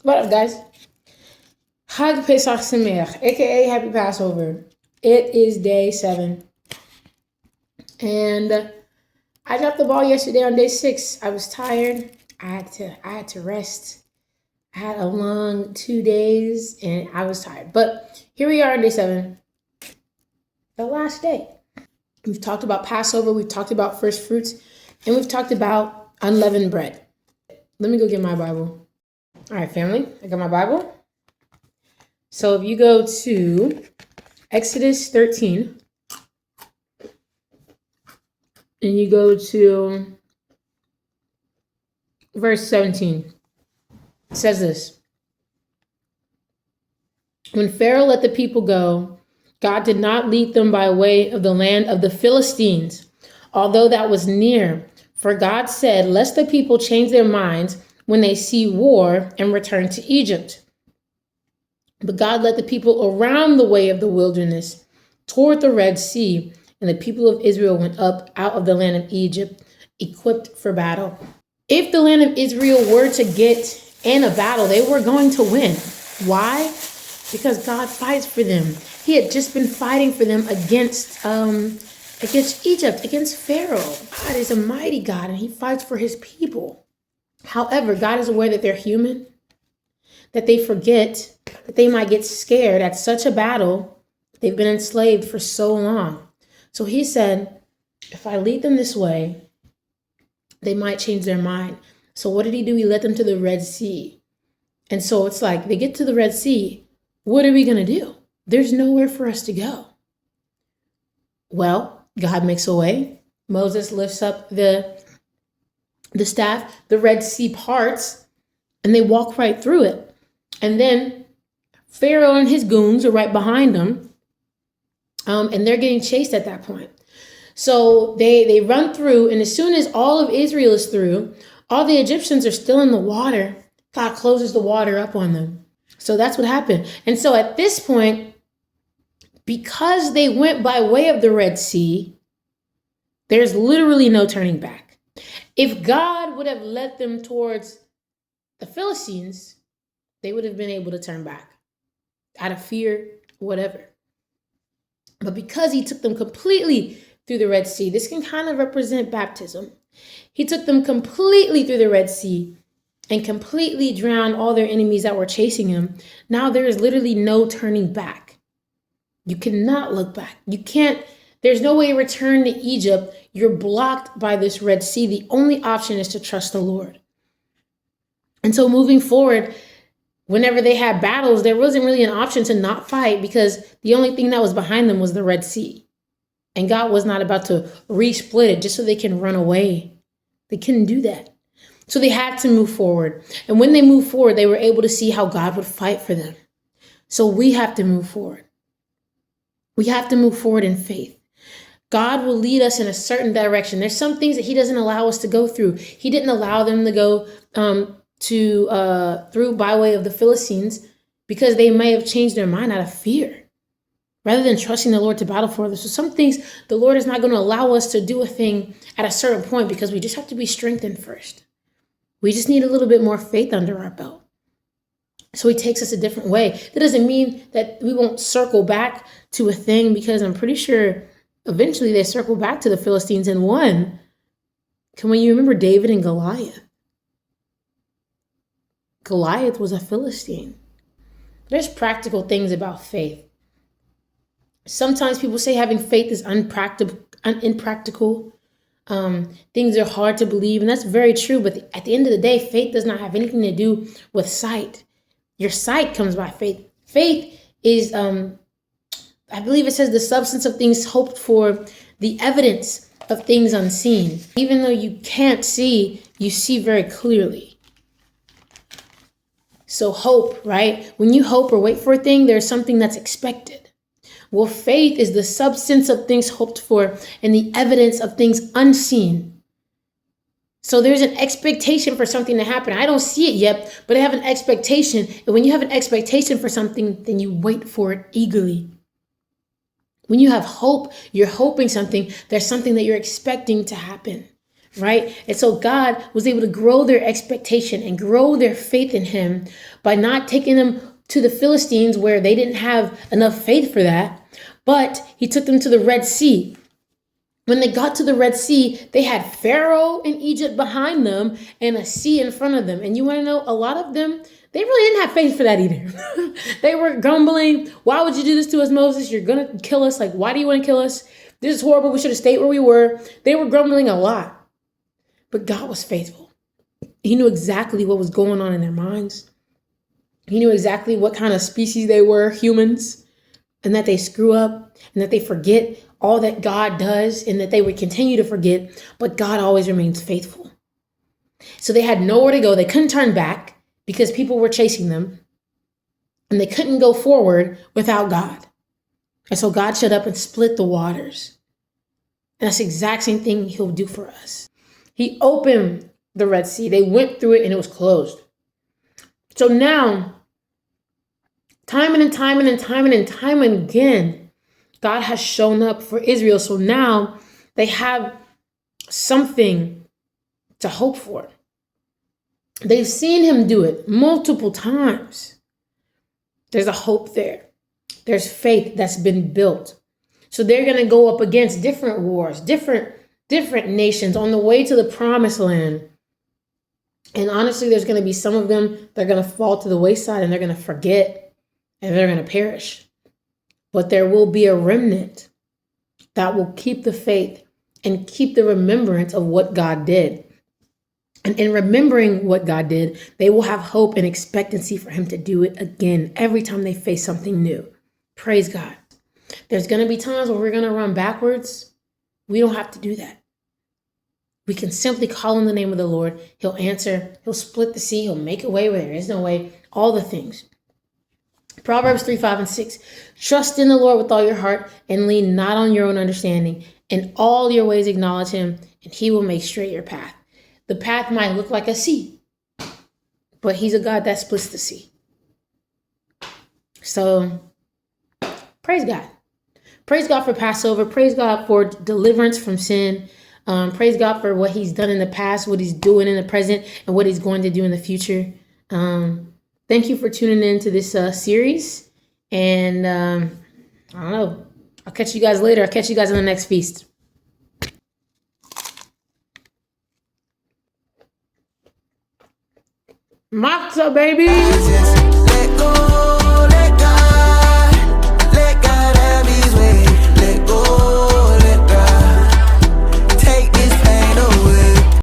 What up, guys? Hag Pesach Sameach, aka Happy Passover. It is day 7. And I dropped the ball yesterday on day 6. I was tired. I had to rest. I had a long 2 days and I was tired. But here we are on day 7, the last day. We've talked about Passover, we've talked about first fruits, and we've talked about unleavened bread. Let me go get my Bible. All right, family, I got my Bible. So if you go to Exodus 13 and you go to verse 17, it says this: When Pharaoh let the people go, God did not lead them by way of the land of the Philistines, although that was near. For God said, lest the people change their minds when they see war and return to Egypt. But God led the people around the way of the wilderness toward the Red Sea, and the people of Israel went up out of the land of Egypt, equipped for battle. If the land of Israel were to get in a battle, they were going to win. Why? Because God fights for them. He had just been fighting for them against Egypt, against Pharaoh. God is a mighty God, and he fights for his people. However, God is aware that they're human, that they forget, that they might get scared at such a battle. They've been enslaved for so long. So he said, if I lead them this way, they might change their mind. So what did he do? He led them to the Red Sea. And so it's like they get to the Red Sea. What are we going to do? There's nowhere for us to go. Well, God makes a way. Moses lifts up the staff, the Red Sea parts, and they walk right through it. And then Pharaoh and his goons are right behind them, and they're getting chased at that point. So they run through, and as soon as all of Israel is through, all the Egyptians are still in the water. God closes the water up on them. So that's what happened. And so at this point, because they went by way of the Red Sea, there's literally no turning back. If God would have led them towards the Philistines, they would have been able to turn back out of fear, whatever. But because he took them completely through the Red Sea, this can kind of represent baptism. He took them completely through the Red Sea and completely drowned all their enemies that were chasing him. Now there is literally no turning back. You cannot look back. You can't, there's no way to return to Egypt. You're blocked by this Red Sea. The only option is to trust the Lord. And so moving forward, whenever they had battles, there wasn't really an option to not fight because the only thing that was behind them was the Red Sea. And God was not about to re-split it just so they can run away. They couldn't do that. So they had to move forward. And when they moved forward, they were able to see how God would fight for them. So we have to move forward. We have to move forward in faith. God will lead us in a certain direction. There's some things that he doesn't allow us to go through. He didn't allow them to go through by way of the Philistines because they may have changed their mind out of fear rather than trusting the Lord to battle for them. So some things the Lord is not going to allow us to do a thing at a certain point because we just have to be strengthened first. We just need a little bit more faith under our belt. So he takes us a different way. That doesn't mean that we won't circle back to a thing because I'm pretty sure eventually they circle back to the Philistines and won. Can you remember David and Goliath? Goliath was a Philistine. There's practical things about faith. Sometimes people say having faith is impractical. Things are hard to believe, and that's very true. But at the end of the day, faith does not have anything to do with sight. Your sight comes by faith. Faith is, I believe it says, the substance of things hoped for, the evidence of things unseen. Even though you can't see, you see very clearly. So hope, right? When you hope or wait for a thing, there's something that's expected. Well, faith is the substance of things hoped for and the evidence of things unseen. So there's an expectation for something to happen. I don't see it yet, but I have an expectation. And when you have an expectation for something, then you wait for it eagerly. When you have hope, you're hoping something, there's something that you're expecting to happen. right? And so God was able to grow their expectation and grow their faith in him by not taking them to the Philistines where they didn't have enough faith for that, but he took them to the Red Sea. When they got to the Red Sea, they had Pharaoh in Egypt behind them and a sea in front of them. And you want to know, a lot of them, they really didn't have faith for that either. They were grumbling. Why would you do this to us, Moses? You're going to kill us. Like, why do you want to kill us? This is horrible. We should have stayed where we were. They were grumbling a lot. But God was faithful. He knew exactly what was going on in their minds. He knew exactly what kind of species they were, humans, and that they screw up and that they forget all that God does and that they would continue to forget, but God always remains faithful. So they had nowhere to go. They couldn't turn back because people were chasing them, and they couldn't go forward without God. And so God shut up and split the waters. And that's the exact same thing he'll do for us. He opened the Red Sea. They went through it and it was closed. So now, time and time again, God has shown up for Israel. So now they have something to hope for. They've seen him do it multiple times. There's a hope there. There's faith that's been built. So they're going to go up against different wars, different nations on the way to the promised land. And honestly, there's going to be some of them that are going to fall to the wayside and they're going to forget and they're going to perish. But there will be a remnant that will keep the faith and keep the remembrance of what God did. And in remembering what God did, they will have hope and expectancy for him to do it again every time they face something new. Praise God. There's going to be times where we're going to run backwards. We don't have to do that. We can simply call on the name of the Lord. He'll answer. He'll split the sea. He'll make a way where there is no way. All the things. Proverbs 3:5-6. Trust in the Lord with all your heart and lean not on your own understanding. In all your ways acknowledge him, and he will make straight your path. The path might look like a sea, but he's a God that splits the sea. So, praise God. Praise God for Passover. Praise God for deliverance from sin. Praise God for what he's done in the past, what he's doing in the present, and what he's going to do in the future. Thank you for tuning in to this series. And I don't know. I'll catch you guys later. I'll catch you guys on the next feast. Matzah, baby.